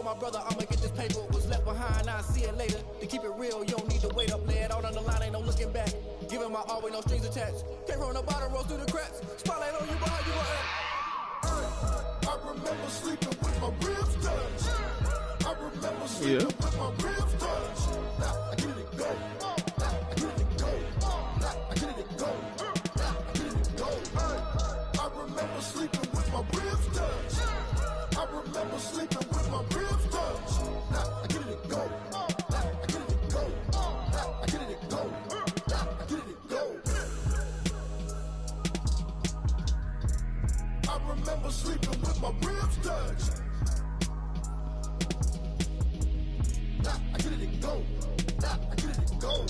my brother, I'ma get this paper. Was left behind, I'll see it later. To keep it real, you don't need to wait up. Lay it out on the line, ain't no looking back. Giving my all with no strings attached. Can't roll the bottom, roll through the cracks. Spotlight on you, but how you gon' act? I remember sleeping with my ribs touched. I remember sleeping with my ribs touched. Now I get it go. I get it go. I get it go. I get it go. I remember sleeping with my ribs touched. I remember sleeping with my ribs touched. Now I get it go. I get it go. I get it go. I get it go. I remember sleeping with my ribs touched. I get it go. I get it go.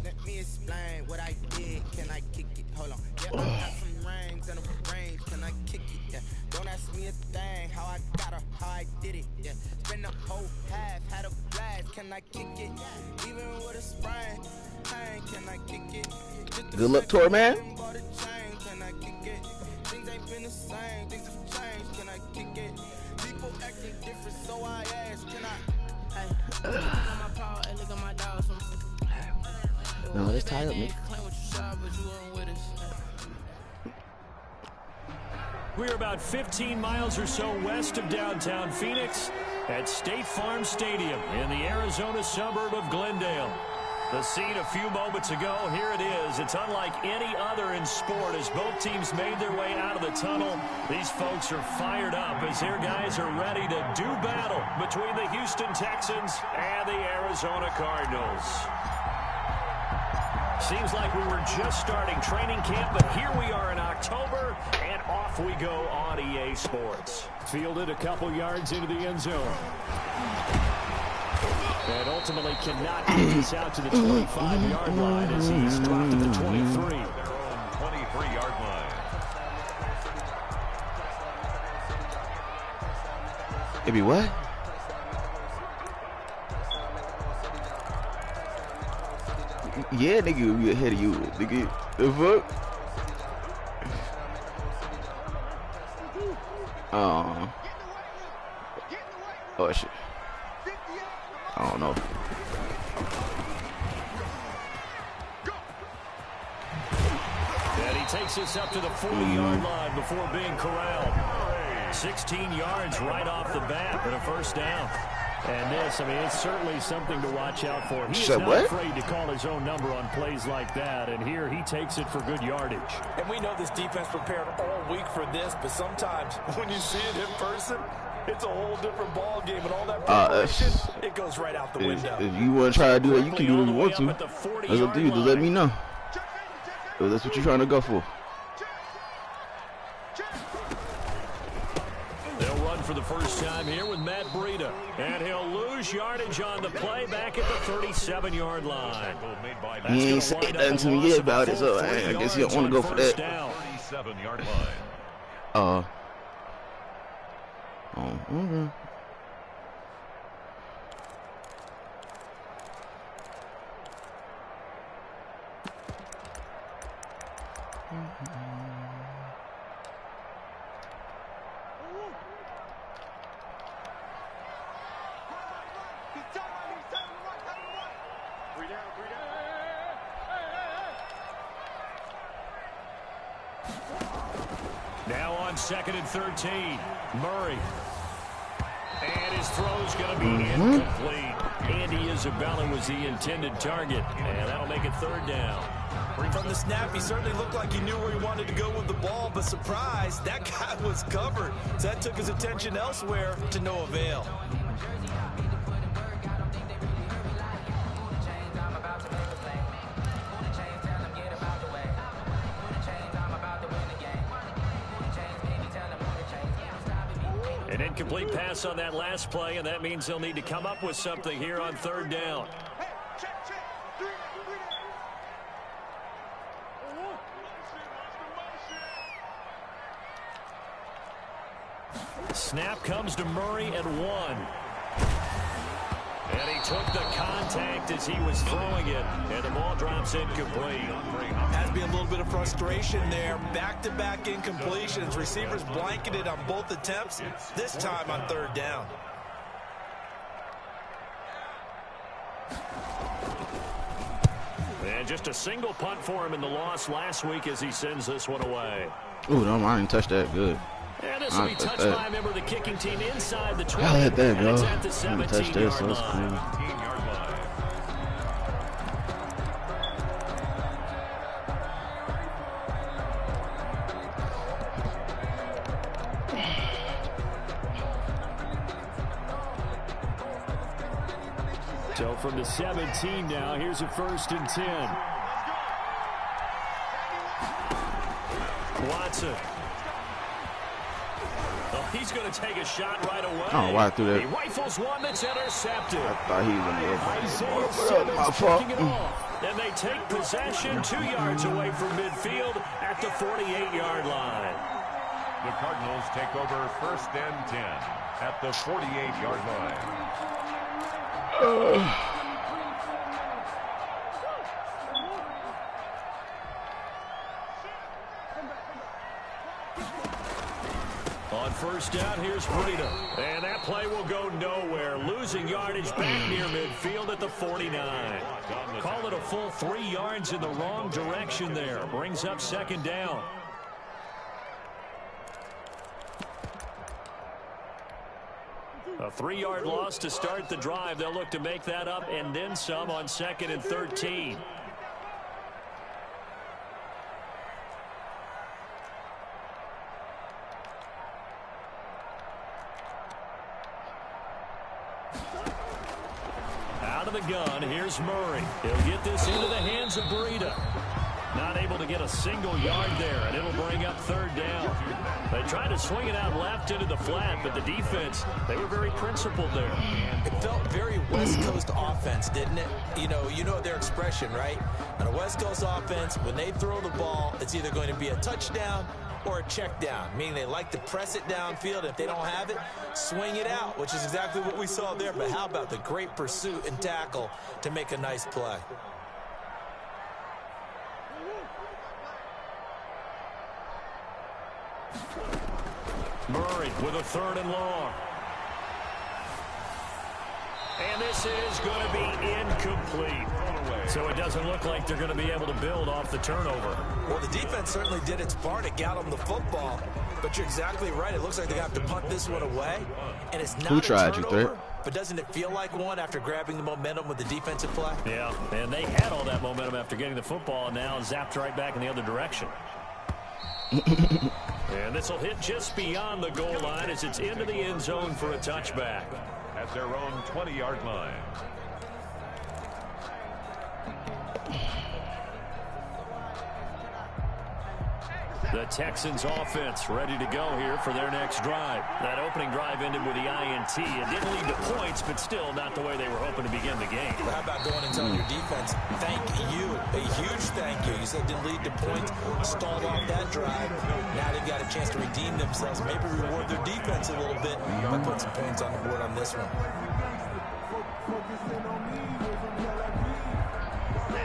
Let me explain what I did. Can I kick it? Hold on. Yeah, I got some rings and a range. Can I kick it? Yeah. Don't ask me a thing. How I got her, how I did it. Yeah. Spend the whole half, had a blast. Can I kick it? Even with a sprain. Can I kick it? Good luck, tour man. Can I kick it? Things ain't been the same. Things have changed. Can I kick it? People acting different, so I ask. Can I? Hey, look at my power and look at my dogs. No, let's tie up, man. We're about 15 miles or so west of downtown Phoenix at State Farm Stadium in the Arizona suburb of Glendale. The scene a few moments ago, here it is. It's unlike any other in sport as both teams made their way out of the tunnel. These folks are fired up as their guys are ready to do battle between the Houston Texans and the Arizona Cardinals. Seems like we were just starting training camp, but here we are in October, and off we go on EA Sports. Fielded a couple yards into the end zone. And ultimately cannot get this out to the 25-yard line as he's dropped to the 23. Their own 23-yard line. Maybe what? Yeah, nigga, will be ahead of you, nigga. The fuck? Oh shit. I don't know. And he takes us up to the 40-yard line before being corralled. 16 yards right off the bat, but a first down. And this, I mean, it's certainly something to watch out for. He is not afraid to call his own number on plays like that, and here he takes it for good yardage. And we know this defense prepared all week for this, but sometimes when you see it in person, it's a whole different ball game, and all that preparation, it goes right out the window. If you want to try to do that, you can do it if you want to. That's up to you. Just let me know. If that's what you're trying to go for. They'll run for the first time here with Matt Breida. And he'll lose yardage on the play back at the 37-yard line. He ain't said nothing to me yet about it, so I guess he don't want to go for that. 37-yard line. Oh, okay. Now on 2nd and 13, Murray. And his throw's going to be incomplete. Andy Isabella was the intended target, and that'll make it 3rd down. From the snap, he certainly looked like he knew where he wanted to go with the ball, but surprise, that guy was covered. So that took his attention elsewhere to no avail. An incomplete pass on that last play, and that means they'll need to come up with something here on 3rd down. Snap comes to Murray at 1. And he took the contact as he was throwing it, and the ball drops incomplete. Has to be a little bit of frustration there. Back-to-back incompletions. Receivers blanketed on both attempts, this time on third down. And just a single punt for him in the loss last week as he sends this one away. Ooh, no, I didn't touch that. Good. And this will be touched by a member of the kicking team inside the 20. I'll let that go. It's at the I didn't touch that, so 17-yard it's line. cool. So from the 17 now, here's a 1st and 10. Watson. Oh, he's going to take a shot right away. Oh, why I threw that? He rifles one that's intercepted. I thought he was going to go. Isaiah Simmons My fault. kicking it off. And they take possession 2 yards away from midfield at the 48-yard line. The Cardinals take over 1st and 10 at the 48-yard line. On 1st down, here's Breida. And that play will go nowhere. Losing yardage back near midfield at the 49. Call it a full 3 yards in the wrong direction there. Brings up 2nd down. A 3-yard loss to start the drive. They'll look to make that up and then some on 2nd and 13. Out of the gun, here's Murray. He'll get this into the hands of Breida. Not able to get a single yard there, and it'll bring up 3rd down. They tried to swing it out left into the flat, but the defense, they were very principled there. It felt very West Coast offense, didn't it? You know their expression, right? On a West Coast offense, when they throw the ball, it's either going to be a touchdown or a check down, meaning they like to press it downfield. If they don't have it, swing it out, which is exactly what we saw there. But how about the great pursuit and tackle to make a nice play? Murray with a 3rd and long. And this is going to be incomplete. So it doesn't look like they're going to be able to build off the turnover. Well, the defense certainly did its part to get them the football. But you're exactly right. It looks like they have to punt this one away. And it's not a turnover, but doesn't it feel like one after grabbing the momentum with the defensive play? Yeah, and they had all that momentum after getting the football, and now zapped right back in the other direction. And this will hit just beyond the goal line as it's into the end zone for a touchback. At their own 20-yard line. The Texans offense ready to go here for their next drive. That opening drive ended with the INT. It didn't lead to points, but still not the way they were hoping to begin the game. Well, how about going and telling your defense, thank you, a huge thank you. You said it didn't lead to points, stalled off that drive. Now they've got a chance to redeem themselves, maybe reward their defense a little bit by putting some points on the board on this one.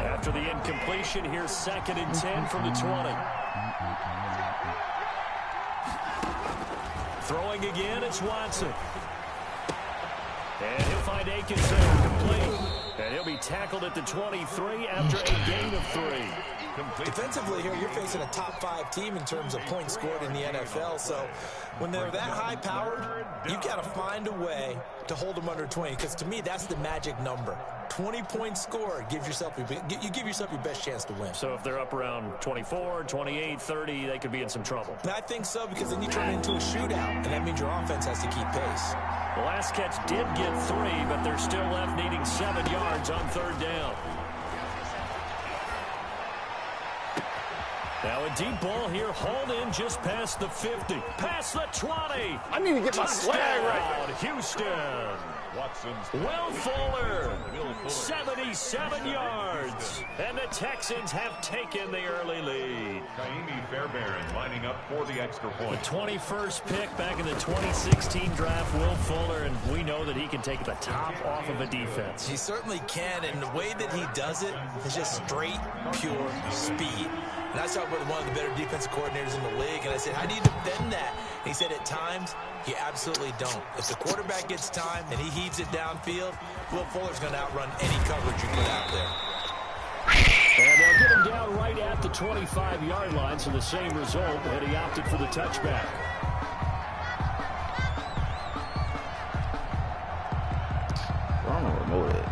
After the incompletion, here's 2nd and 10 from the 20. Throwing again, it's Watson. And he'll find Akins there, complete. And he'll be tackled at the 23 after a gain of 3. Defensively here, you're facing a top 5 team in terms of points scored in the NFL. So when they're that high-powered, you've got to find a way to hold them under 20. Because to me, that's the magic number. 20 points scored, you give yourself your best chance to win. So if they're up around 24, 28, 30, they could be in some trouble. I think so, because then you turn it into a shootout, and that means your offense has to keep pace. The last catch did get 3, but they're still left needing 7 yards on 3rd down. Now a deep ball here, hauled in just past the 50, past the 20. I need to get my swag right. Houston. Will Fuller, 77 yards. And the Texans have taken the early lead. Kaimi Fairbairn lining up for the extra point. The 21st pick back in the 2016 draft, Will Fuller, and we know that he can take the top off of a defense. He certainly can, and the way that he does it is just straight, pure speed. And I talked with one of the better defensive coordinators in the league, and I said, how do you defend that? And he said, at times, you absolutely don't. If the quarterback gets time and he heaves it downfield, Will Fuller's going to outrun any coverage you put out there. And they'll get him down right at the 25-yard line, so the same result, and he opted for the touchback. I don't know where remote is.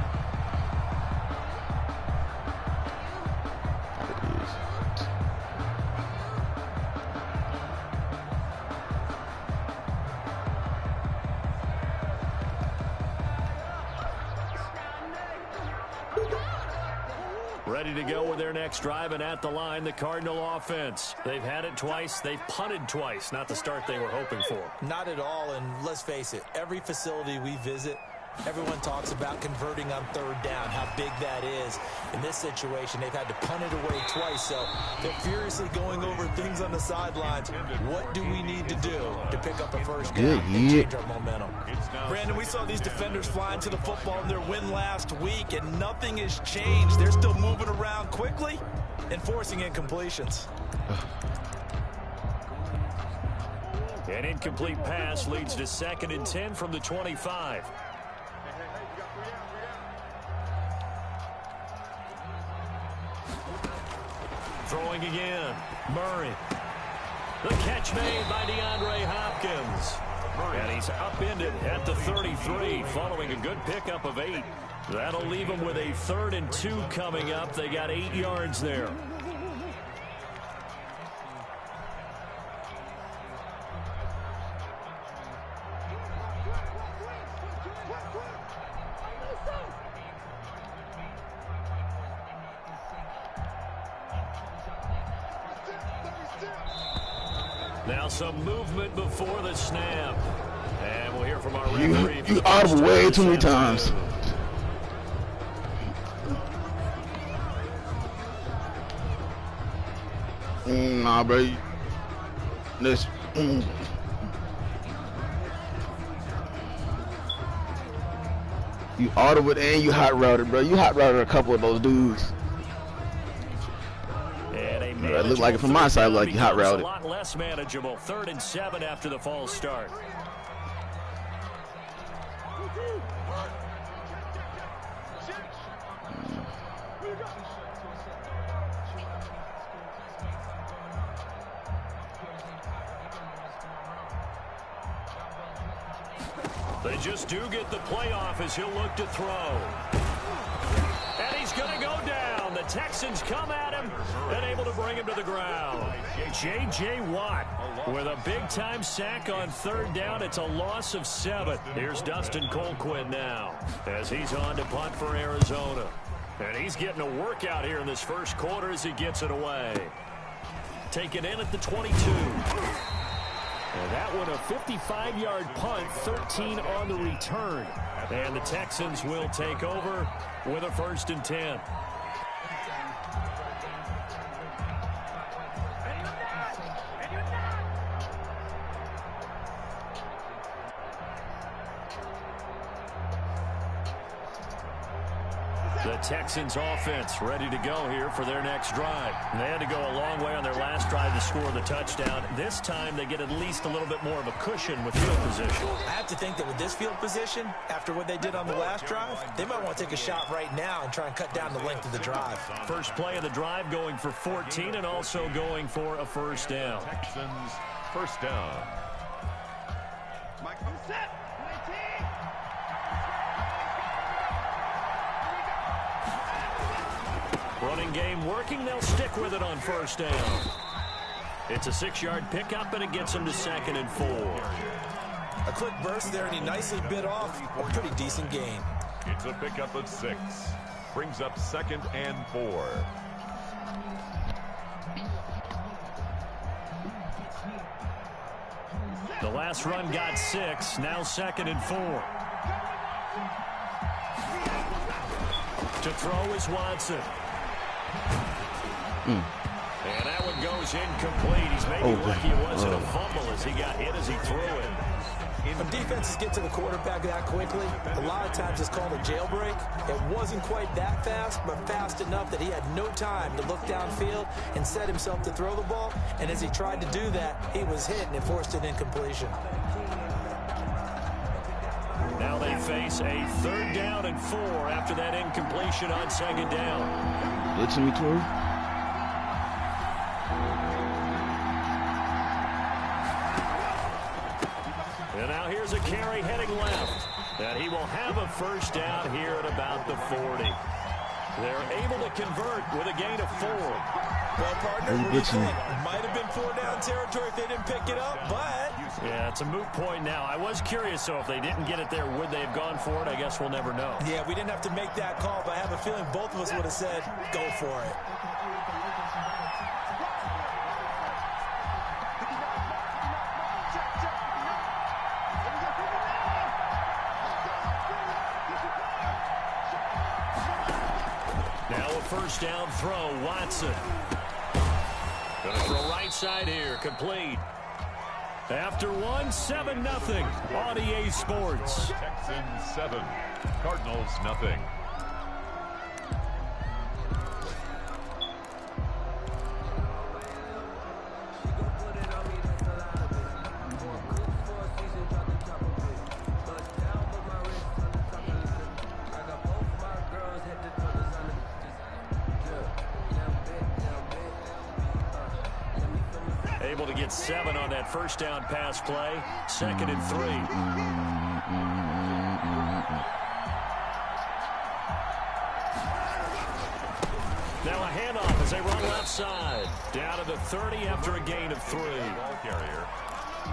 Ready to go with their next drive, and at the line, the Cardinal offense. They've had it twice. They've punted twice. Not the start they were hoping for. Not at all, and let's face it, every facility we visit, everyone talks about converting on third down, how big that is. In this situation, they've had to punt it away twice, so they're furiously going over things on the sidelines. What do we need to do to pick up a first down and change our momentum? Brandon, we saw these defenders flying to the football in their win last week, and nothing has changed. They're still moving around quickly and forcing incompletions. An incomplete pass leads to 2nd and 10 from the 25. Throwing again. Murray. The catch made by DeAndre Hopkins. And he's upended at the 33 following a good pickup of 8. That'll leave him with a 3rd and 2 coming up. They got 8 yards there. Now some movement before the snap. And we'll hear from our referee. You audible way too many times. Nah, bro. This. You audible and you hot routed, bro. You hot routed a couple of those dudes. It looked like it from my side, like you hot routed. A lot less manageable. 3rd and 7 after the false start. They just do get the playoff as he'll look to throw. And he's going to go down. The Texans come at him and able to bring him to the ground. J.J. Watt with a big-time sack on 3rd down. It's a loss of 7. Here's Dustin Colquhoun now as he's on to punt for Arizona. And he's getting a workout here in this first quarter as he gets it away. Taken in at the 22. And that one a 55-yard punt, 13 on the return. And the Texans will take over with a 1st and 10. The Texans offense ready to go here for their next drive. And they had to go a long way on their last drive to score the touchdown. This time they get at least a little bit more of a cushion with field position. I have to think that with this field position, after what they did on the last drive, they might want to take a shot right now and try and cut down the length of the drive. First play of the drive going for 14 and also going for a 1st down. Texans first down. Running game working. They'll stick with it on 1st down. It's a 6-yard pickup, and it gets them to 2nd and 4. A quick burst there, and he nicely bit off a pretty decent gain. It's a pickup of 6. Brings up 2nd and 4. The last run got 6. Now 2nd and 4. To throw is Watson. And that one goes goes incomplete. He's maybe lucky it wasn't a fumble as he got hit as he threw it. When defenses get to the quarterback that quickly, a lot of times it's called a jailbreak. It wasn't quite that fast, but fast enough that he had no time to look downfield and set himself to throw the ball. And as he tried to do that, he was hit and it forced an incompletion. Now they face a 3rd down and 4 after that incompletion on 2nd down. Blitzing me, Tori. And now here's a carry heading left. And he will have a 1st down here at about the 40. They're able to convert with a gain of 4. Well, partner, what do you think? Might have been 4-down territory if they didn't pick it up, but... Yeah, it's a moot point now. I was curious, so if they didn't get it there, would they have gone for it? I guess we'll never know. Yeah, we didn't have to make that call, but I have a feeling both of us would have said, go for it. Now a 1st down throw, Watson. Gonna throw right side here, complete. After 7-0 on EA Sports. Texans 7, Cardinals nothing. Able to get 7 on that 1st down pass play. 2nd and 3. Now a handoff as they run left side. Down to the 30 after a gain of 3. Ball carrier.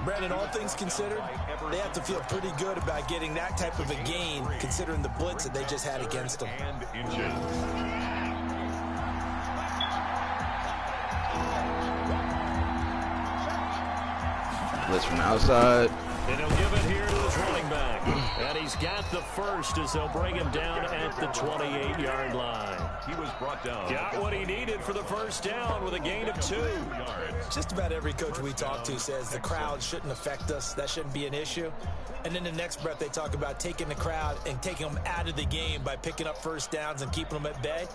Brandon, all things considered, they have to feel pretty good about getting that type of a gain, considering the blitz that they just had against them. And inches. Blitz from the outside. And he'll give it here to his running back. And he's got the 1st as they'll bring him down at the 28-yard line. He was brought down. Got what he needed for the 1st down with a gain of 2. Just about every coach we talk to says the crowd shouldn't affect us. That shouldn't be an issue. And in the next breath, they talk about taking the crowd and taking them out of the game by picking up 1st downs and keeping them at bay.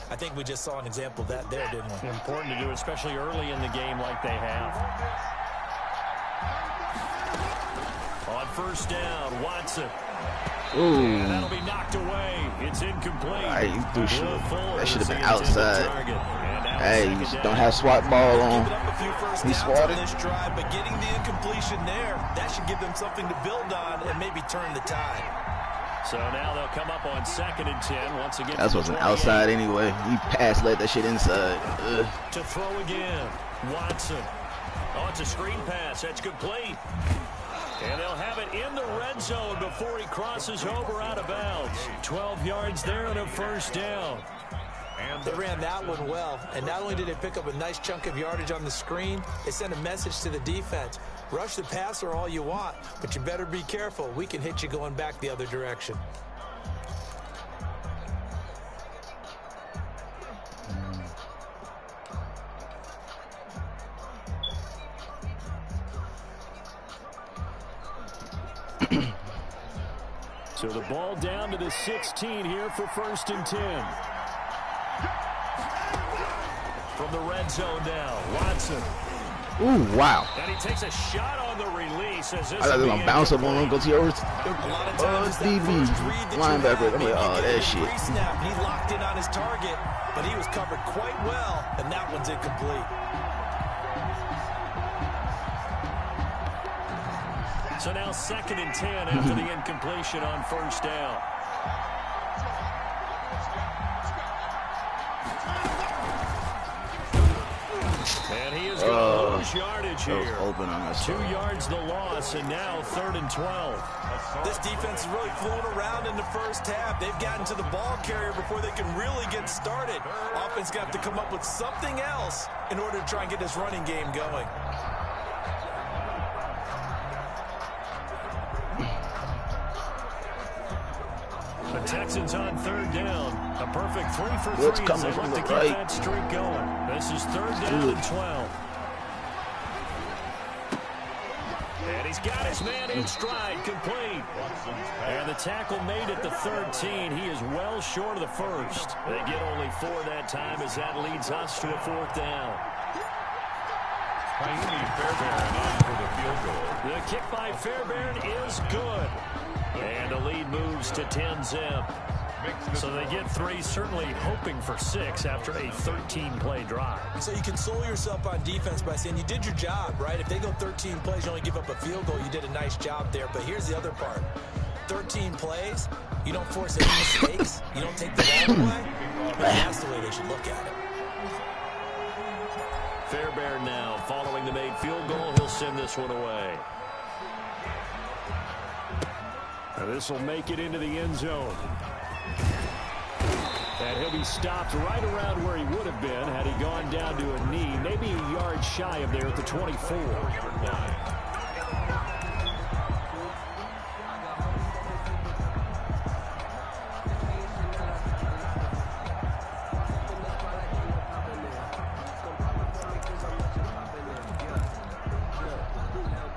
I think we just saw an example of that there, didn't we? Important to do, especially early in the game like they have. On 1st down, Watson. Ooh. And that'll be knocked away. It's incomplete. That should have been outside. Hey, you just don't have SWAT ball on. He swatted. This drive, but getting the incompletion there, that should give them something to build on and maybe turn the tide. So now they'll come up on 2nd and 10 once again. That wasn't outside anyway. He led that shit inside. To throw again, Watson. Oh, it's a screen pass. That's complete. And they'll have it in the red zone before he crosses over out of bounds. 12 yards there and a 1st down. They ran that one well, and not only did they pick up a nice chunk of yardage on the screen, they sent a message to the defense. Rush the passer all you want, but you better be careful. We can hit you going back the other direction. So the ball down to the 16 here for 1st and 10. From the red zone now, Watson. Ooh, wow. And he takes a shot on the release. As this I thought they were going to bounce up on him, go to yours. DB, linebacker. I'm like, oh, that shit. Pre-snap, he locked in on his target, but he was covered quite well, and that one's incomplete. So now 2nd and 10 after the incompletion on 1st down. And he is going to lose yardage here. Open on us. 2 yards the loss, and now 3rd and 12. This defense is really flown around in the 1st half. They've gotten to the ball carrier before they can really get started. Offense got to come up with something else in order to try and get this running game going. The Texans on 3rd down. A perfect 3 for 3 as they look to keep that streak going. This is 3rd down and 12. And he's got his man in stride, complete. And the tackle made at the 13. He is well short of the first. They get only 4 that time as that leads us to a 4th down. Fairbairn in for the field goal. The kick by Fairbairn is good. And the lead moves to 10-zip. So they get 3, certainly hoping for 6 after a 13-play drive. So you console yourself on defense by saying you did your job, right? If they go 13 plays, you only give up a field goal, you did a nice job there. But here's the other part. 13 plays, you don't force any mistakes, you don't take the ball away. That's the way they should look at it. Fairbairn now following the made field goal. He'll send this one away. Now this will make it into the end zone. And he'll be stopped right around where he would have been had he gone down to a knee, maybe a yard shy of there at the 24.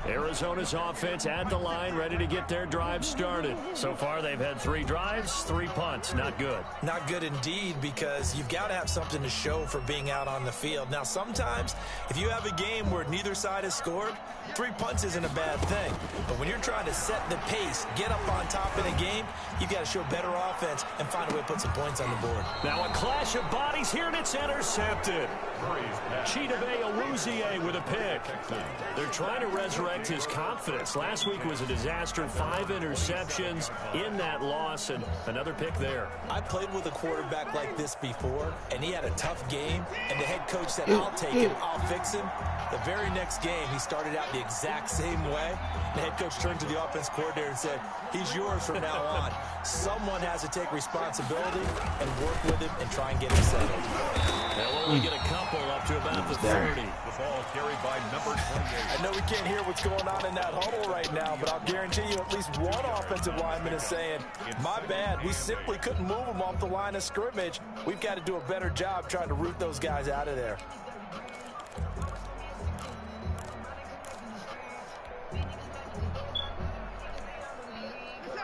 Arizona's offense at the line, ready to get their drive started. So far, they've had 3 drives, 3 punts. Not good. Not good indeed, because you've got to have something to show for being out on the field. Now, sometimes, if you have a game where neither side has scored, 3 punts isn't a bad thing. But when you're trying to set the pace, get up on top in a game, you've got to show better offense and find a way to put some points on the board. Now a clash of bodies here, and it's intercepted. Chidobe Awuzie with a pick. They're trying to resurrect his confidence. Last week was a disaster. 5 interceptions in that loss, and another pick there. I played with a quarterback like this before, and he had a tough game, and the head coach said, I'll take him, I'll fix him. The very next game, he started out the exact same way. The head coach turned to the offense coordinator and said, he's yours from now on. Someone has to take responsibility and work with him and try and get him settled. They'll only get a couple up to about the 30. The ball carried by number 28. I know we can't hear what's going on in that huddle right now, but I'll guarantee you at least one offensive lineman is saying, my bad, we simply couldn't move them off the line of scrimmage. We've got to do a better job trying to root those guys out of there.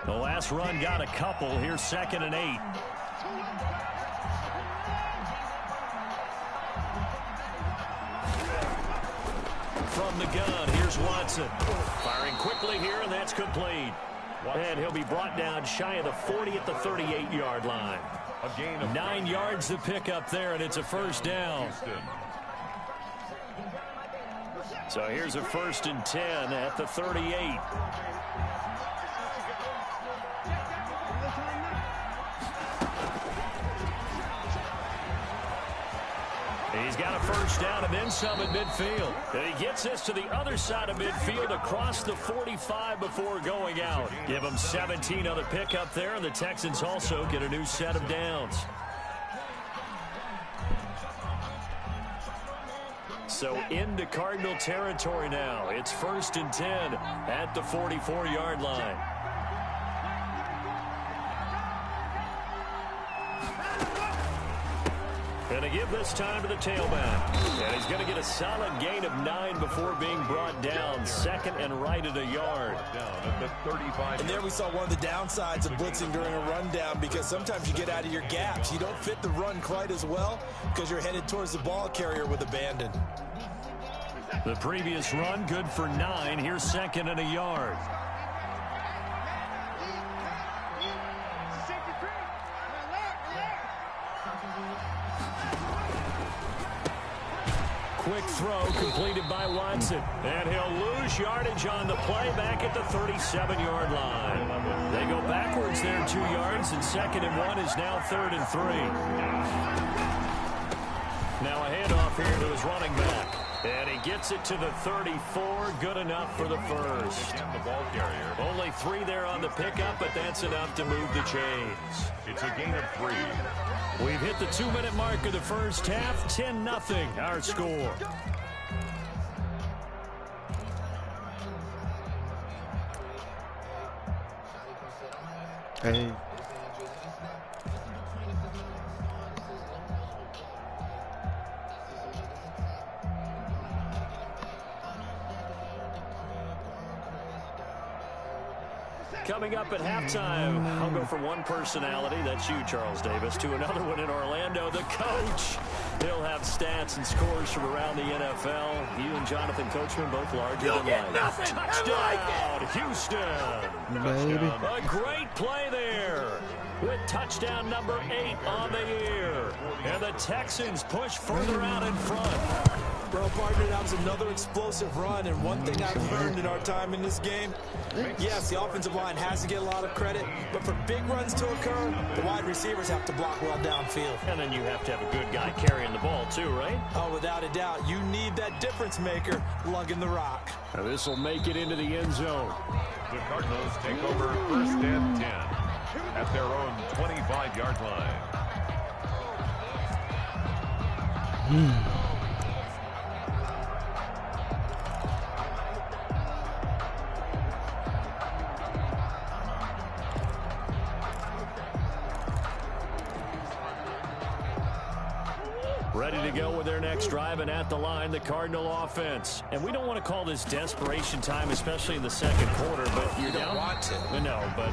The last run got a couple. Here's 2nd and 8. From the gun, here's Watson. Firing quickly here, and that's complete. And he'll be brought down shy of the 40 at the 38-yard line. A gain of 9 yards to pick up there, and it's a 1st down. So here's a 1st and 10 at the 38. He's got a 1st down and then some at midfield. And he gets this to the other side of midfield across the 45 before going out. Give him 17 on the pickup there, and the Texans also get a new set of downs. So into Cardinal territory now. It's 1st and 10 at the 44-yard line. And to give this time to the tailback. And he's going to get a solid gain of 9 before being brought down. 2nd and right at a yard. Down at the 35. And there we saw one of the downsides of blitzing during a rundown, because sometimes you get out of your gaps. You don't fit the run quite as well because you're headed towards the ball carrier with abandon. The previous run good for 9. Here's 2nd and a yard. Quick throw completed by Watson. And he'll lose yardage on the play back at the 37-yard line. They go backwards there 2 yards, and 2nd and 1 is now 3rd and 3. Now a handoff here to his running back. And he gets it to the 34. Good enough for the 1st. The ball carrier. Only 3 there on the pickup, but that's enough to move the chains. It's a gain of 3. We've hit the 2-minute mark of the first half. 10-0 our score. Hey. Coming up at halftime, I'll go from one personality, that's you, Charles Davis, to another one in Orlando, the coach. He'll have stats and scores from around the NFL. You and Jonathan Coachman both larger than life. Touchdown, Houston. Baby. A great play there with touchdown number 8 on the year. And the Texans push further out in front. Bro, partner, that was another explosive run, and one thing I've learned in our time in this game, yes, the offensive line has to get a lot of credit, but for big runs to occur, the wide receivers have to block well downfield. And then you have to have a good guy carrying the ball too, right? Oh, without a doubt, you need that difference maker lugging the rock. Now this will make it into the end zone. The Cardinals take over 1st and 10 at their own 25-yard line. Ready to go with their next drive, and at the line, the Cardinal offense. And we don't want to call this desperation time, especially in the second quarter, but you're down. Want to. No, but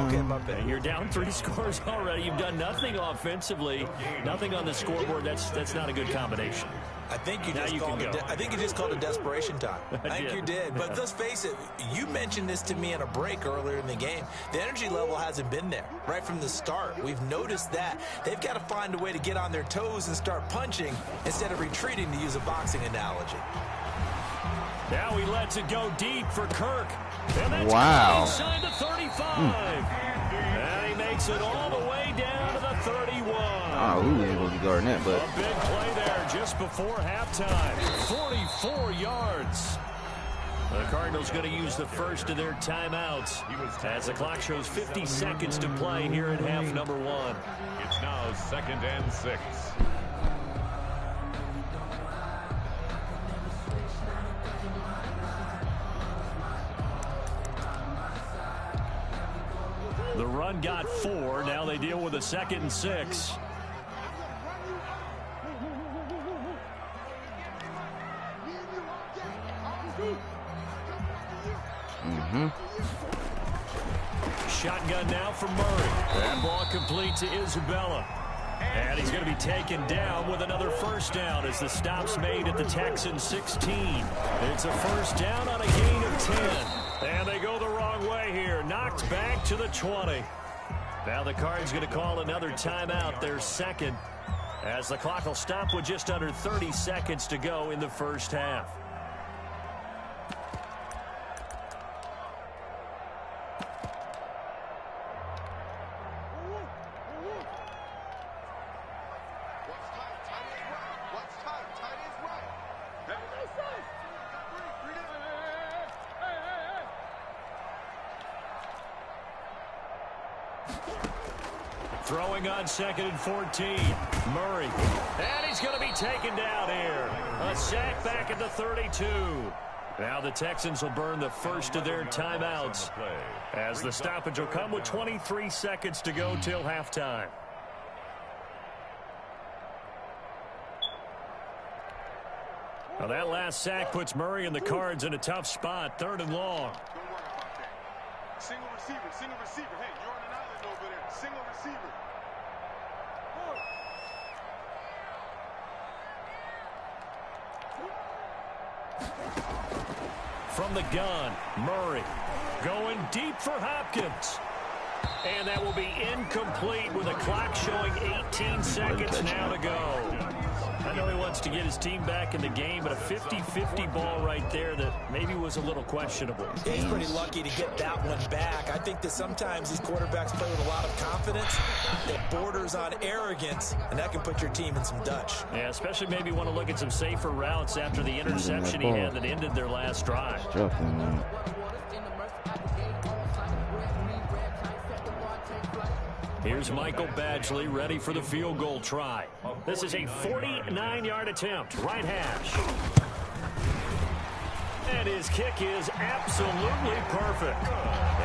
Okay, my bad. You're down 3 scores already. You've done nothing offensively, nothing on the scoreboard. That's not a good combination. I think you Now just you called can it. go. I think you just called it desperation time. I think did. you did. But let's face it. You mentioned this to me in a break earlier in the game. The energy level hasn't been there right from the start. We've noticed that they've got to find a way to get on their toes and start punching instead of retreating, to use a boxing analogy. Now he lets it go deep for Kirk. And that's Wow. inside the 35. And he makes it all the way down to the 31. Oh, who was able to guard that, A but big play there just before halftime. 44 yards. The Cardinals going to use the first of their timeouts as the clock shows 50 seconds to play here in half number 1. It's now 2nd and 6. The run got 4. Now they deal with a 2nd and 6. Shotgun now for Murray. That ball complete to Isabella. And he's going to be taken down with another first down as the stop's made at the Texans 16. It's a first down on a gain of 10. And they go the wrong way here. Knocked back to the 20. Now the Cards going to call another timeout, their second, as the clock will stop with just under 30 seconds to go in the first half. Throwing on 2nd and 14. Murray. And he's going to be taken down here. A sack back at the 32. Now the Texans will burn the first of their timeouts as the stoppage will come with 23 seconds to go till halftime. Now that last sack puts Murray and the Cards in a tough spot, 3rd and long. Single receiver, single receiver. Hey, you're on an island over there. Single receiver. From the gun, Murray going deep for Hopkins. And that will be incomplete with a clock showing 18 seconds now to go. I know he wants to get his team back in the game, but a 50-50 ball right there that maybe was a little questionable. Yeah, he's pretty lucky to get that one back. I think that sometimes these quarterbacks play with a lot of confidence that borders on arrogance, and that can put your team in some Dutch. Yeah, especially maybe want to look at some safer routes after the interception he had that ended their last drive. Here's Michael Badgley ready for the field goal try. This is a 49-yard attempt, right hash. And his kick is absolutely perfect.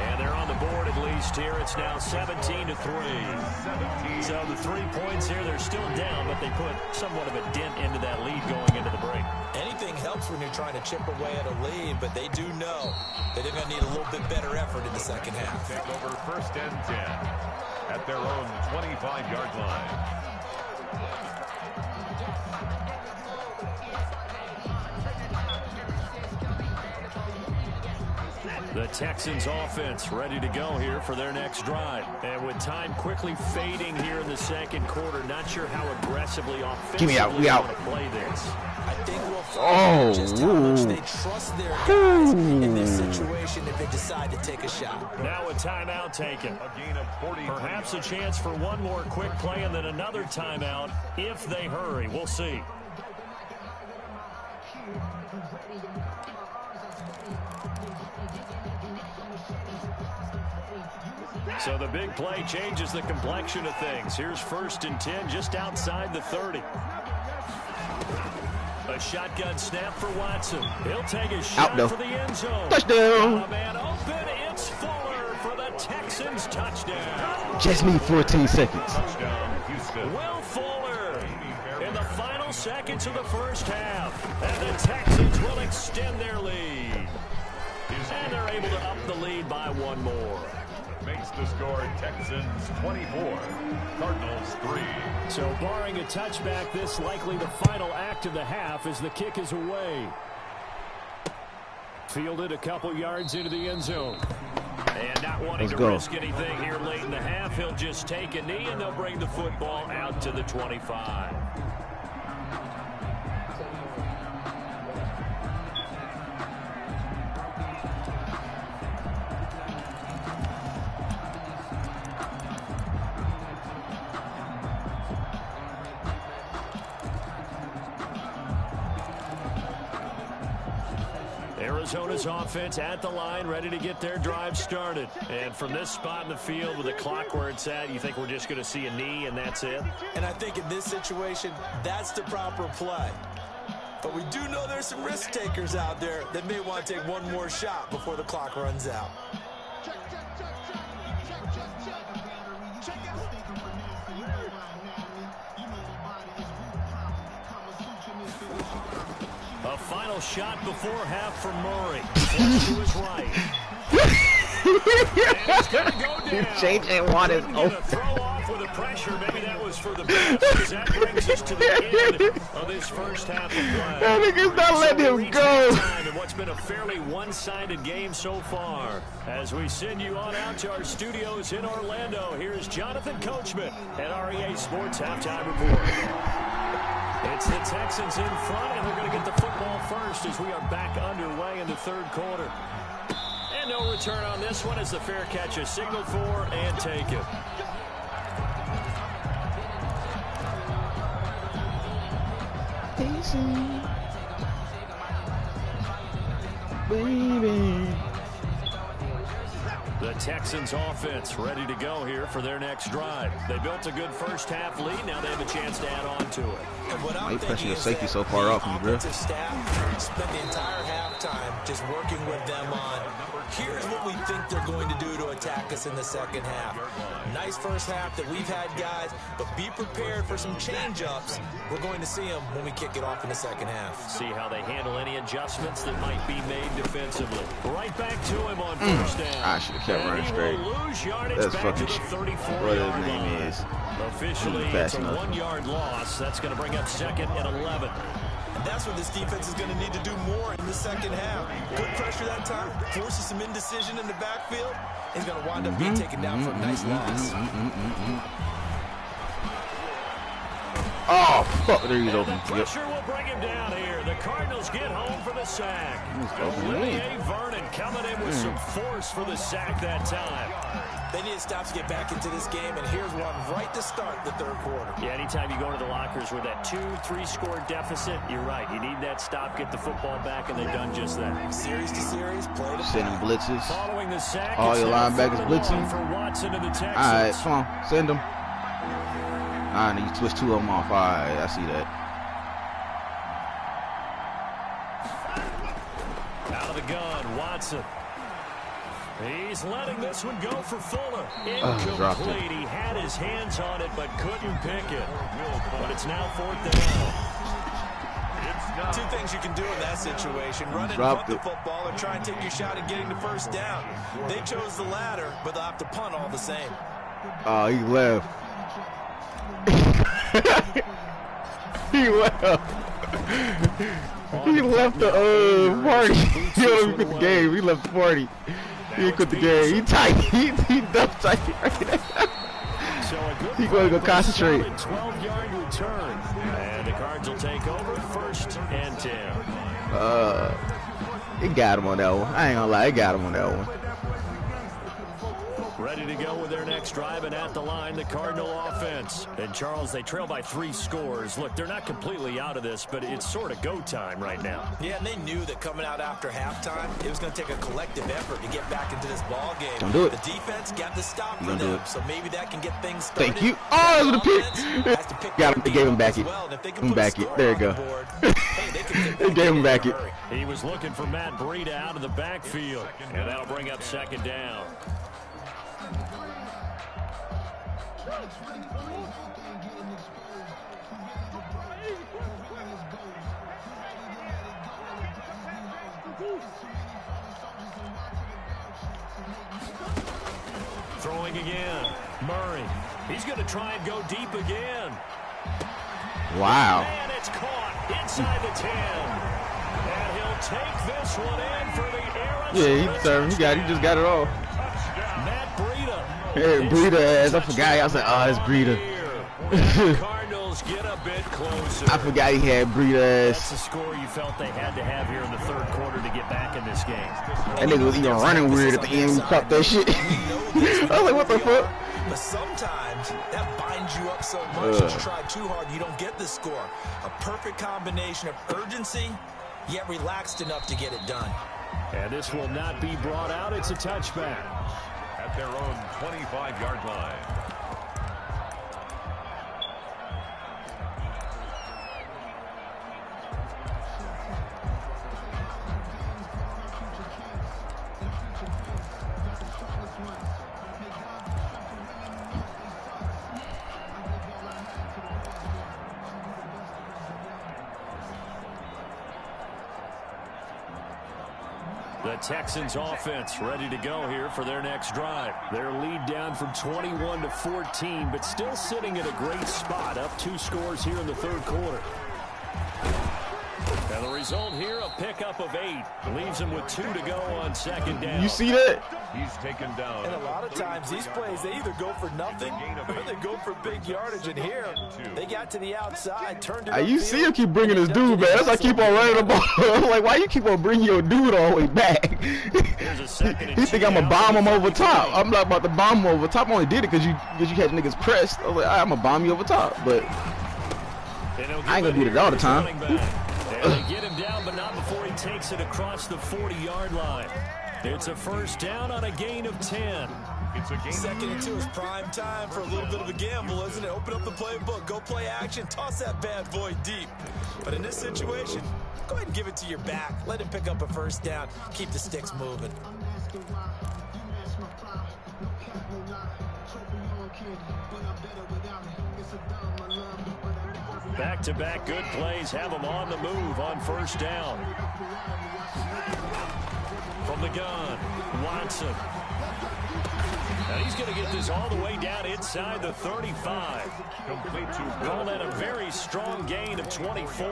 And they're on the board at least here. It's now 17-3. So the 3 points here, they're still down, but they put somewhat of a dent into that lead going into the break. Anything helps. helps when you're trying to chip away at a lead, but they do know that they're going to need a little bit better effort in the second half. Take over 1st and 10 at their own 25-yard line. The Texans offense ready to go here for their next drive. And with time quickly fading here in the second quarter, not sure how aggressively offensively we out. want to play this. I think we'll find just how much they trust their guys in this situation if they decide to take a shot. Now a timeout taken. A gain of 40. Perhaps a chance for one more quick play and then another timeout if they hurry. We'll see. So the big play changes the complexion of things. Here's 1st and 10 just outside the 30. A shotgun snap for Watson. He'll take a shot for the end zone. Touchdown. A man open. It's Fuller for the Texans touchdown. Just need 14 seconds. Touchdown, Houston. Will Fuller in the final seconds of the first half. And the Texans will extend their lead. And they're able to up the lead by one more. Makes the score Texans 24, Cardinals 3. So barring a touchback, this likely the final act of the half as the kick is away. Fielded a couple yards into the end zone. And not wanting to risk anything here late in the half, he'll just take a knee and they'll bring the football out to the 25. Arizona's offense at the line, ready to get their drive started. And from this spot in the field with the clock where it's at, you think we're just going to see a knee and that's it? And I think in this situation, that's the proper play. But we do know there's some risk takers out there that may want to take one more shot before the clock runs out. A final shot before half from Murray. Flush to his right. And it's going to go down. J.J. Watt is open. Throw off with the pressure. Maybe that was for the best. Because that brings us to the end of this first half of play. That nigga's not letting him go. In what's been a fairly one-sided game so far. As we send you on out to our studios in Orlando, here's Jonathan Coachman at REA Sports Halftime Report. It's the Texans in front, and they're going to get the football first as we are back underway in the third quarter. And no return on this one as the fair catch is signaled for and taken. Baby. The Texans offense ready to go here for their next drive. They built a good first half lead. Now they have a chance to add on to it. Why you pressing your safety so far off me, bro? Staff spent the entire halftime just working with them on here's what we think they're going to do to attack us in the second half. Nice first half that we've had, guys, but be prepared for some change-ups. We're going to see them when we kick it off in the second half. See how they handle any adjustments that might be made defensively. Right back to him on first down. I should have kept running straight. That's fucking what his name is. Officially, it's a 1-yard loss. That's going to bring up 2nd and 11. And that's what this defense is going to need to do more in the second half. Good pressure that time, forces some indecision in the backfield. He's going to wind up being taken down for a nice loss. Oh, fuck, there he's open. The pressure will bring him down here. The Cardinals get home for the sack. Olivier Vernon coming in with some force for the sack that time. They need to stop to get back into this game, and here's one right to start the third quarter. Yeah, anytime you go into the lockers with that 2-3 score deficit, you're right. You need that stop, get the football back, and they've done just that. Series to series, play to sending blitzes. Following the sack, all your linebackers blitzing. For Watson and the Texans. All right, come on, send them. All right, you twist 2 of them off. All right, I see that. Out of the gun, Watson. He's letting this one go for Fuller. Incomplete. He had his hands on it, but couldn't pick it. But it's now 4th down. It's Two things you can do in that situation. Run and punt the football or try and take your shot at getting the first down. They chose the latter, but they'll have to punt all the same. Oh, he left. He left. He left the party. He didn't quit the game. He left the party. He didn't quit the game. He tight. He dumped tight right now. He's going to go concentrate. 12-yard return. And the Cards will take over 1st and 10. It got him on that one. I ain't gonna lie, it got him on that one. Ready to go with their next drive, and at the line, the Cardinal offense. And Charles, they trail by 3 scores. Look, they're not completely out of this, but it's sort of go time right now. Yeah, and they knew that coming out after halftime, it was going to take a collective effort to get back into this ball game. Don't do it. The defense got the stop for them, so maybe that can get things started. Thank you. Oh, it was the pick. Got him. They gave him back it. There you go. They gave him back it. He was looking for Matt Breida out of the backfield, and that'll bring up 2nd down. Throwing again. Murray. He's going to try and go deep again. Wow. And it's caught inside the 10. And he'll take this one in for the Arizona. Yeah, he just got it all. Matt Breida. Hey, Breida ass. I forgot. I was like, oh, it's Breida. Cardinals get a bit closer. I forgot he had Breida ass. That's the score you felt they had to have here in the 3rd quarter to get back in this game. That nigga was even running weird at the end. He caught that shit. I was like, what the fuck? But sometimes that binds you up so much that you try too hard, you don't get the score. A perfect combination of urgency, yet relaxed enough to get it done. And this will not be brought out. It's a touchback. At their own 25-yard line. The Texans offense ready to go here for their next drive. Their lead down from 21 to 14, but still sitting at a great spot, up 2 scores here in the 3rd quarter. And the result here, a pickup of 8. Leaves him with 2 to go on 2nd down. You see that? He's taken down. And a lot of times these plays, they either go for nothing or they go for big yardage. And here, they got to the outside, turned it. You see him keep bringing his dude, man. That's why I keep on running the ball. I'm like, why you keep on bringing your dude all the way back? He think I'm going to bomb him over top. I'm not about to bomb him over top. I only did it because you had niggas pressed. I was like, I'm going to bomb you over top. But I ain't going to do that all the time. And they get him down, but not before he takes it across the 40-yard line. It's a 1st down on a gain of 10. It's a gain. 2nd and 2 is prime time for a little bit of a gamble, isn't it? Open up the playbook, go play action, toss that bad boy deep. But in this situation, go ahead and give it to your back. Let him pick up a 1st down. Keep the sticks moving. Back-to-back good plays have him on the move on 1st down. From the gun, Watson. And he's going to get this all the way down inside the 35. Complete to Call that a very strong gain of 24.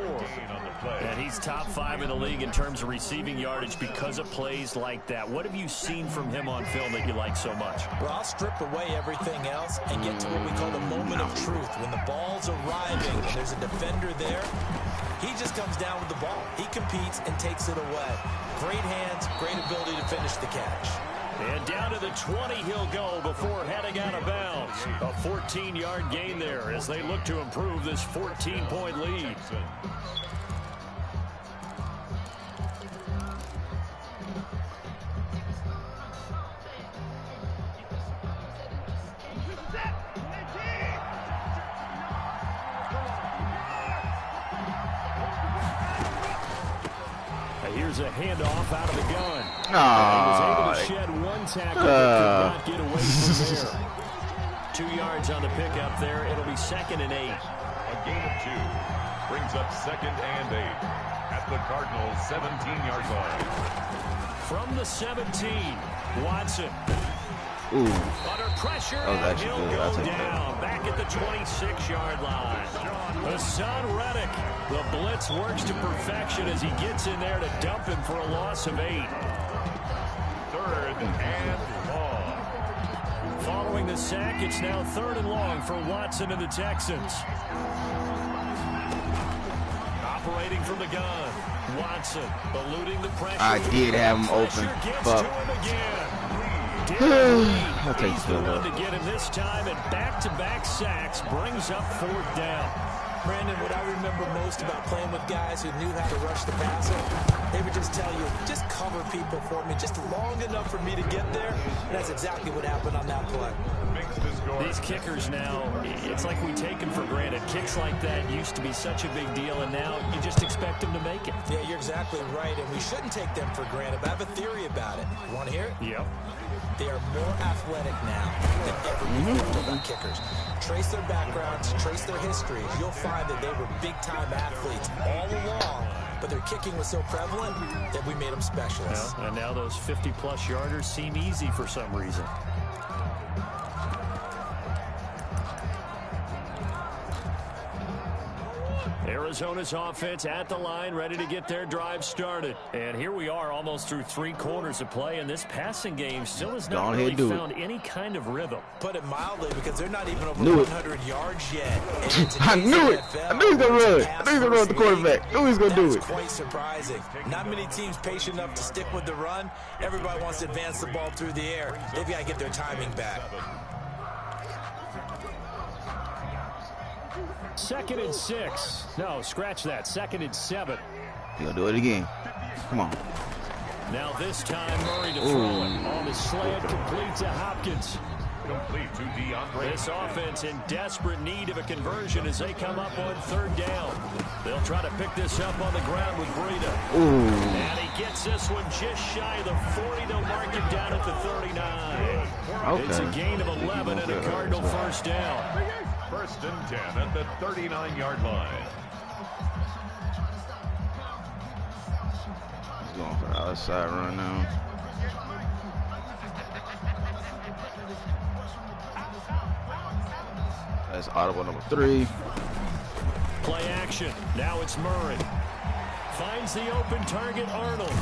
And he's top 5 in the league in terms of receiving yardage because of plays like that. What have you seen from him on film that you like so much? Well, I'll strip away everything else and get to what we call the moment of truth. When the ball's arriving and there's a defender there, he just comes down with the ball. He competes and takes it away. Great hands, great ability to finish the catch. And down to the 20 he'll go before heading out of bounds. A 14-yard gain there as they look to improve this 14-point lead. Here's a handoff out of the gun. He was able to shed one tackle, but could not get away from there. 2 yards on the pickup there. It'll be 2nd and 8. A gain of 2 brings up 2nd and 8. the Cardinals' 17-yard line. From the 17, Watson. Ooh. Under pressure, and he'll go down. Back at the 26-yard line. Hassan Reddick. The blitz works to perfection as he gets in there to dump him for a loss of 8. 3rd and long. Following the sack, it's now 3rd and long for Watson and the Texans. Operating from the gun. Watson eluding the pressure. I did have him open. Fuck. I'll take He's the one to get him this time, and back-to-back sacks brings up 4th down. Brandon, what I remember most about playing with guys who knew how to rush the passer, they would just tell you, just cover people for me, just long enough for me to get there. And that's exactly what happened on that play. These kickers now, it's like we take them for granted. Kicks like that used to be such a big deal, and now you just expect them to make it. Yeah, you're exactly right, and we shouldn't take them for granted. But I have a theory about it. You want to hear it? Yep. They are more athletic now than ever before. Kickers. Trace their backgrounds, trace their histories. You'll find that they were big-time athletes all along, but their kicking was so prevalent that we made them specialists. Well, and now those 50-plus yarders seem easy for some reason. Arizona's offense at the line, ready to get their drive started. And here we are almost through 3 quarters of play, and this passing game still has not really found any kind of rhythm. Put it mildly, because they're not even over 100 yards yet. I knew it. I knew he was going to run. I knew he was going to run with the quarterback. I knew he was going to do it. That's quite surprising. Not many teams patient enough to stick with the run. Everybody wants to advance the ball through the air. They've got to get their timing back. 2nd and 6. No, scratch that. 2nd and 7. He'll do it again. Come on. Now this time Murray to throw it. On the slant, complete to Hopkins. Complete to DeAndre. This offense in desperate need of a conversion as they come up on 3rd down. They'll try to pick this up on the ground with Breida. And he gets this one just shy of the 40. They'll mark him down at the 39. Okay. It's a gain of 11 and a Cardinal 1st down. 1st and 10 at the 39-yard line. He's going for the outside run now. That's audible number 3. Play action. Now it's Murray. Finds the open target, Arnold.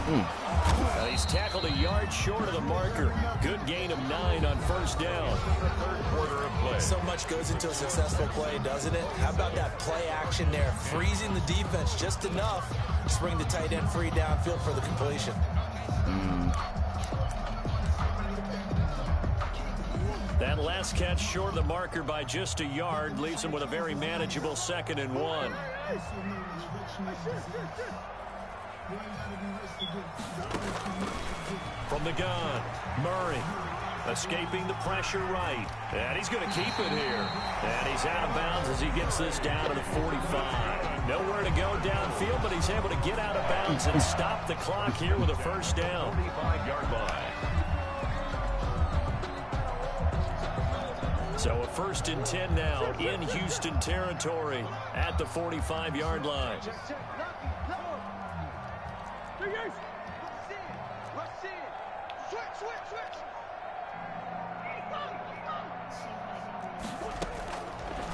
Well, he's tackled a yard short of the marker. Good gain of 9 on 1st down. 3rd quarter of play. So much goes into a successful play, doesn't it? How about that play action there? Freezing the defense just enough to bring the tight end free downfield for the completion. That last catch short of the marker by just a yard leaves him with a very manageable 2nd and 1. From the gun, Murray escaping the pressure right. And he's going to keep it here. And he's out of bounds as he gets this down to the 45. Nowhere to go downfield, but he's able to get out of bounds and stop the clock here with a 1st down. 45-yard line. So a 1st and 10 now in Houston territory at the 45-yard line.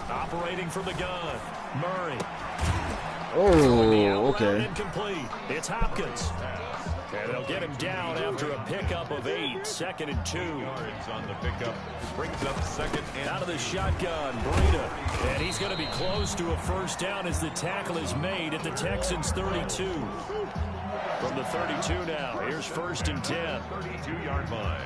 Operating from the gun, Murray. Oh, okay. Incomplete. It's Hopkins. And they'll get him down after a pickup of 8. 2nd and 2. Yards on the pickup. Brings up 2nd and out of the shotgun, Breida. And he's going to be close to a 1st down as the tackle is made at the Texans' 32. From the 32 now, here's 1st and 10. 32-yard line.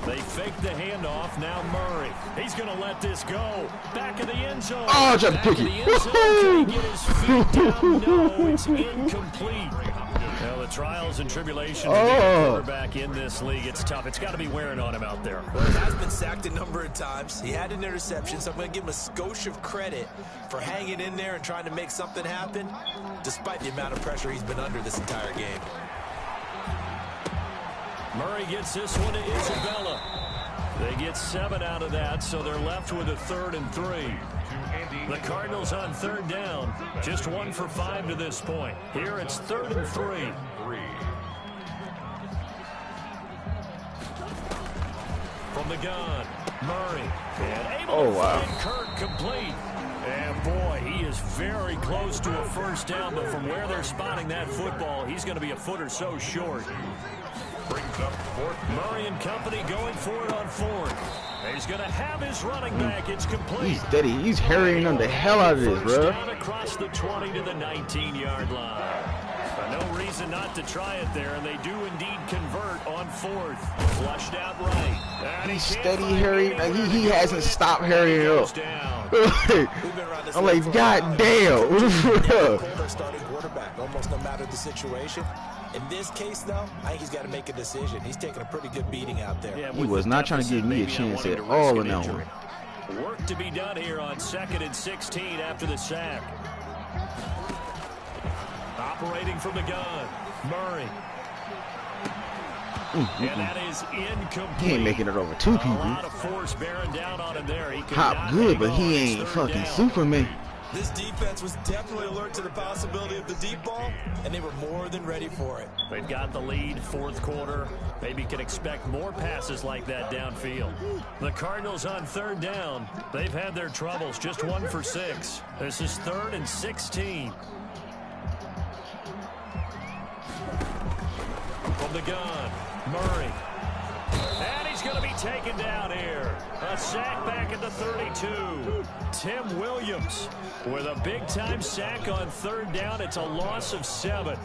They fake the handoff. Now Murray. He's going to let this go. Back of the end zone. Oh, just a picky. Can he get his feet down? No, it's incomplete. Well, the trials and tribulations of being a quarterback in this league, it's tough. It's got to be wearing on him out there. Well, he has been sacked a number of times. He had an interception, so I'm going to give him a skosh of credit for hanging in there and trying to make something happen, despite the amount of pressure he's been under this entire game. Murray gets this one to Isabella. They get 7 out of that, so they're left with a 3rd and 3. The Cardinals on 3rd down, just 1 for 5 to this point. Here it's 3rd and 3. From the gun, Murray. And able to find Kirk complete. And boy, he is very close to a first down, but from where they're spotting that football, he's going to be a foot or so short. Brings up 4th. Murray and company going for it on 4th. He's going to have his running back. It's complete. He's steady. He's harrying them the hell out of this, bro. Down across the 20 to the 19-yard line. No reason not to try it there, and they do indeed convert on 4th. Flushed out right. He's steady harrying. Like he hasn't stopped harrying up. I'm like, God damn. Starting quarterback, almost no matter the situation. In this case, though, I think he's got to make a decision. He's taking a pretty good beating out there. Yeah, he was not trying to give me a chance at all in that one. Work to be done here on 2nd and 16 after the sack. Operating from the gun, Murray. And that is incomplete. He ain't making it over 2 people. A lot of force bearing down on him there. He Hop good, but he ain't fucking Superman. This defense was definitely alert to the possibility of the deep ball, and they were more than ready for it. They've got the lead, 4th quarter. Maybe can expect more passes like that downfield. The Cardinals on 3rd down. They've had their troubles, just 1 for 6. This is 3rd and 16. From the gun, Murray. And he's going to be taken down here. A sack back at the 32. Tim Williams with a big-time sack on 3rd down. It's a loss of 7.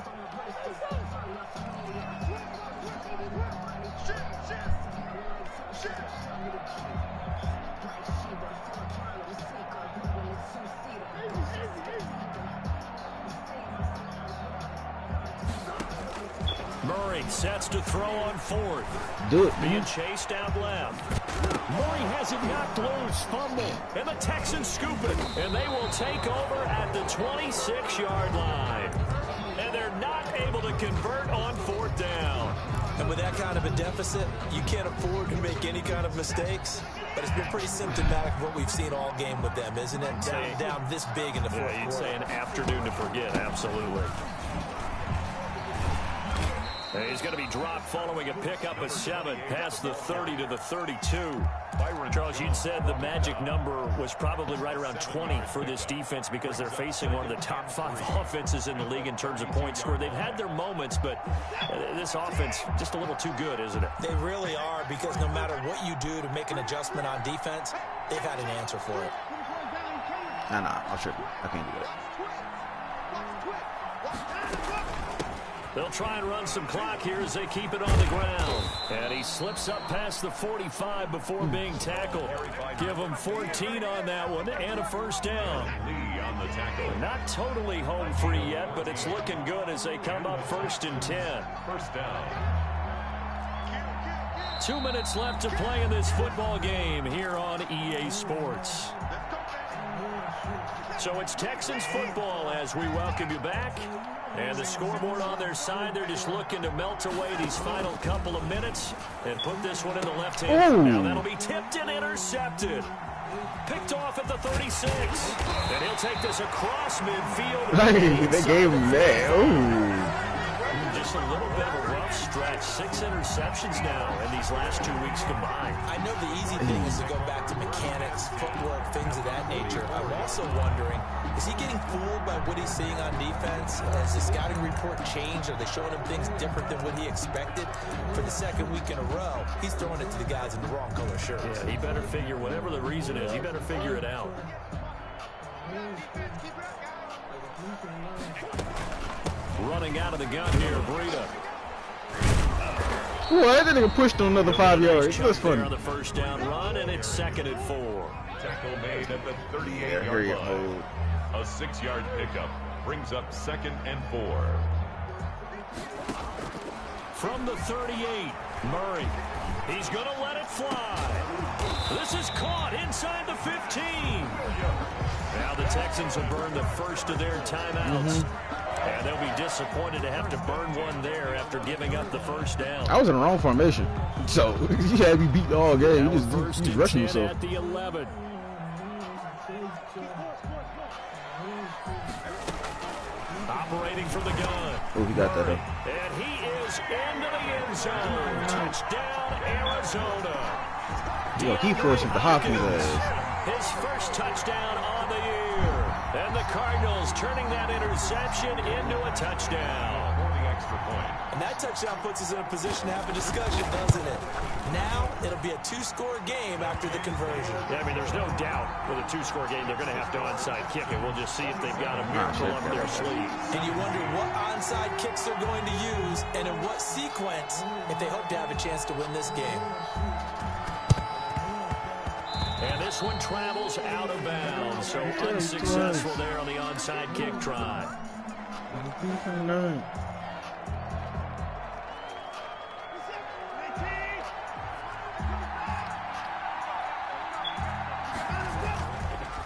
Murray sets to throw on 4th. Do it. Being chased out left. Murray has it knocked loose. Fumble. And the Texans scoop it. And they will take over at the 26-yard line. And they're not able to convert on 4th down. And with that kind of a deficit, you can't afford to make any kind of mistakes. But it's been pretty symptomatic of what we've seen all game with them, isn't it? Down this big in the 4th quarter. You'd say an afternoon to forget, absolutely. He's going to be dropped following a pickup of 7 past the 30 to the 32. Charles, you'd said the magic number was probably right around 20 for this defense because they're facing one of the top 5 offenses in the league in terms of points scored. They've had their moments, but this offense just a little too good, isn't it? They really are, because no matter what you do to make an adjustment on defense, they've had an answer for it. Nah, I'm tripping. I can't do that. They'll try and run some clock here as they keep it on the ground. And he slips up past the 45 before being tackled. Give him 14 on that one and a first down. Not totally home free yet, but it's looking good as they come up 1st and 10. First down. 2 minutes left to play in this football game here on EA Sports. So it's Texans football as we welcome you back. And the scoreboard on their side, they're just looking to melt away these final couple of minutes and put this one in the left hand. Now that'll be tipped and intercepted. Picked off at the 36. And he'll take this across midfield. They gave him that. Ooh. Just a little bit of a rough stretch. 6 interceptions now in these last 2 weeks combined. I know the easy thing is to go back to mechanics, footwork, things of that nature. I'm also wondering, is he getting fooled by what he's seeing on defense? Has the scouting report changed? Are they showing him things different than what he expected? For the 2nd week in a row, he's throwing it to the guys in the wrong color shirts. Yeah, he better figure, whatever the reason is, he better figure it out. Running out of the gun here, Breida. What? That nigga pushed on another 5 yards. That's funny. On the first down run, and it's 2nd and 4. Tackle made at the 38-yard line. A 6-yard pickup brings up 2nd and 4. From the 38, Murray. He's going to let it fly. This is caught inside the 15. Now the Texans have burned the first of their timeouts. And they'll be disappointed to have to burn one there after giving up the first down. I was in the wrong formation, so he had me beat all game. He just rushing himself. At the 11. Operating from the gun. Oh, he got that up. And he is into the end zone. Touchdown, Arizona. Yo, he forcing the Hopkins ass. His first touchdown on the year. And the Cardinals turning that interception into a touchdown. Extra point. And that touchdown puts us in a position to have a discussion, doesn't it? Now, it'll be a two-score game after the conversion. Yeah, I mean, there's no doubt with a two-score game, they're going to have to onside kick it. We'll just see if they've got a miracle up their sleeve. And you wonder what onside kicks they're going to use and in what sequence if they hope to have a chance to win this game. And this one travels out of bounds, so unsuccessful there on the onside kick try.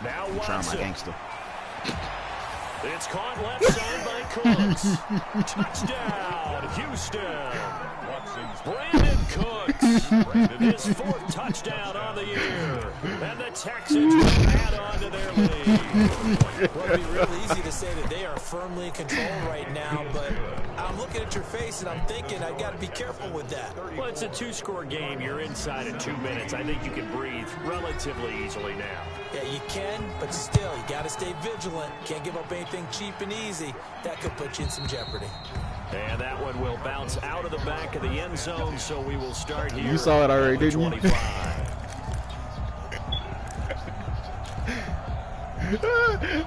Now Watson. It's caught left side by Cooks. Touchdown, Houston. Brandon Cooks. His fourth touchdown on the year. And the Texans will add on to their lead. Well, it'd be real easy to say that they are firmly in control right now, but I'm looking at your face and I'm thinking I've got to be careful with that. Well, it's a two-score game. You're inside of 2 minutes. I think you can breathe relatively easily now. Yeah, you can, but still, you got to stay vigilant. Can't give up anything cheap and easy. That could put you in some jeopardy. And that one will bounce out of the back of the end zone, so we will start here. You saw it already, didn't you? 25.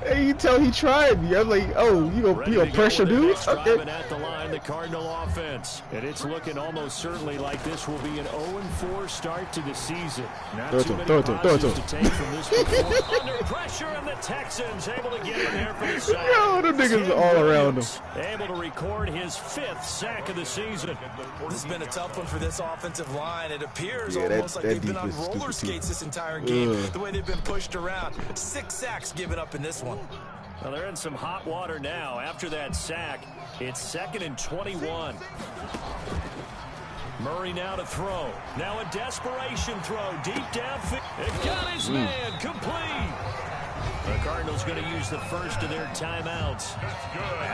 Hey, you tell he tried me. I'm like, oh, you gonna pressure dudes? Okay. At the line, the Cardinal offense, and it's looking almost certainly like this will be an 0-4 start to the season. Not too many positives to take from this before. Under pressure, and the Texans able to get in there for the sack. Yo, the niggas all around him. Able to record his 5th sack of the season. This has been a tough one for this offensive line. It appears almost like they've been on roller skates this entire game. The way they've been pushed around. 6 sacks given up in this one. Well, they're in some hot water now. After that sack, it's 2nd and 21. Murray now to throw. Now a desperation throw deep downfield. It got his man complete. The Cardinals going to use the first of their timeouts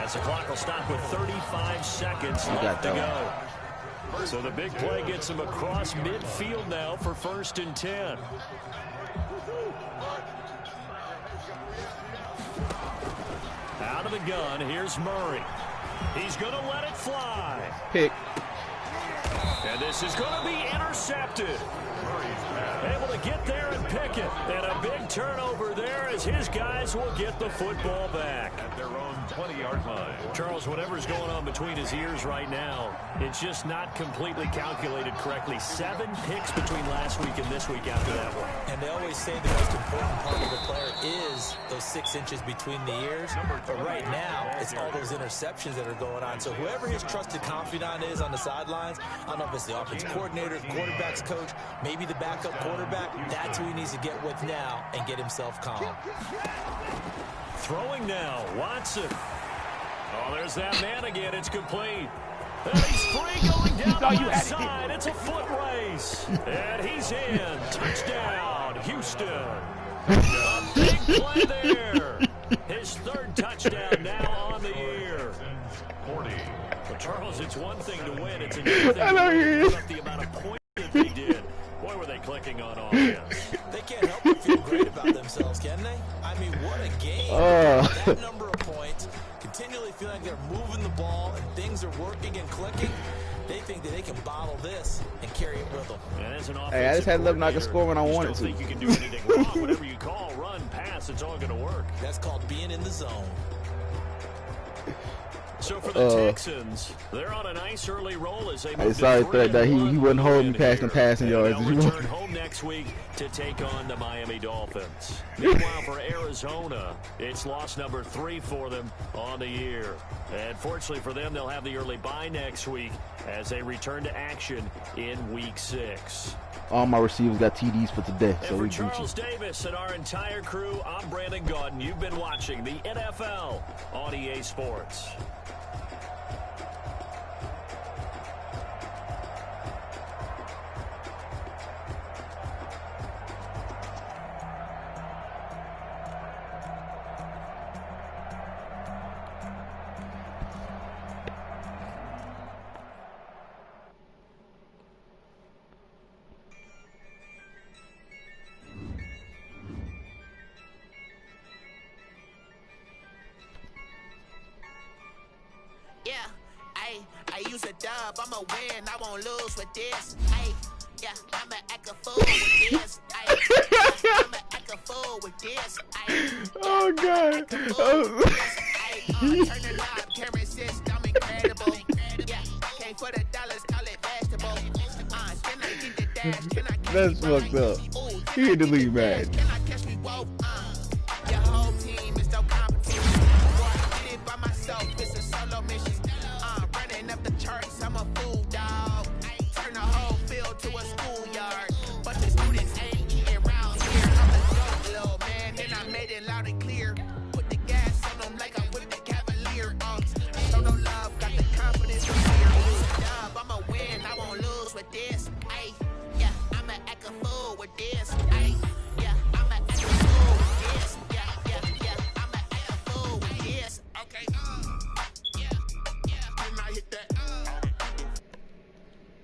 as the clock will stop with 35 seconds left to go. So the big play gets him across midfield now for 1st and 10. Out of the gun, here's Murray. He's going to let it fly. Pick. And this is going to be intercepted. Able to get there and pick it. And a big turnover there as his guys will get the football back. At their own 20-yard line. Charles, whatever's going on between his ears right now, it's just not completely calculated correctly. 7 picks between last week and this week after that one. And they always say the most important part of the player is those 6 inches between the ears. But right now, it's all those interceptions that are going on. So whoever his trusted confidant is on the sidelines, I don't know if it's the offensive coordinator, quarterback's coach, maybe the backup quarterback, that's who he needs to get with now and get himself calm. Throwing now, Watson. Oh, there's that man again. It's complete. And he's free going down the left side. It's a foot race. And he's in. Touchdown, Houston. A big play there. His 3rd touchdown now on the year. 40. Well, Charles, it's one thing to win. It's another thing to put up the amount of points that they did. Boy, were they clicking on offense. They can't help but feel great about themselves, can they? I mean, what a game. That number of points, continually feeling like they're moving the ball and things are working and clicking. They think that they can bottle this and carry it with them. Hey, I just had to let them not to score when I wanted to. Think you can do anything wrong. Whatever you call, run, pass, it's all going to work. That's called being in the zone. So for the Texans, they're on a nice early roll as they move sorry that he wouldn't hold me past the passing yards. They'll return home next week to take on the Miami Dolphins. Meanwhile, for Arizona, it's loss number 3 for them on the year. And fortunately for them, they'll have the early bye next week as they return to action in Week 6. All my receivers got TDs for today, so and we for Charles Gucci. Davis and our entire crew, I'm Brandon Gaudin. You've been watching the NFL on EA Sports. I use a dub, I'ma win, I won't lose with this. Yeah, I'ma act a fool with this. I'ma act a fool with this. Oh God. Turn the knob, camera system incredible. Yeah, came for the dollars, call it vegetable. Can I get the dash? Can I That's fucked up. He hit the league, man. Can I catch me? Whoa, your whole team is no competition. Boy, I did it by myself, it's a solo mission. Running up the charts, I'm a fool, dog. Turn the whole field to a schoolyard. But the students ain't eating round here. I'm a dope little man, then I made it loud and clear. Put the gas on them like I'm with the Cavalier. Show no love, got the confidence from here. Dub, I'ma win, I won't lose with this. Yeah, I'ma act a fool with this. Yeah, I'ma act a fool with this. Yeah, I'ma act a fool with this. Okay, yeah, then I hit that.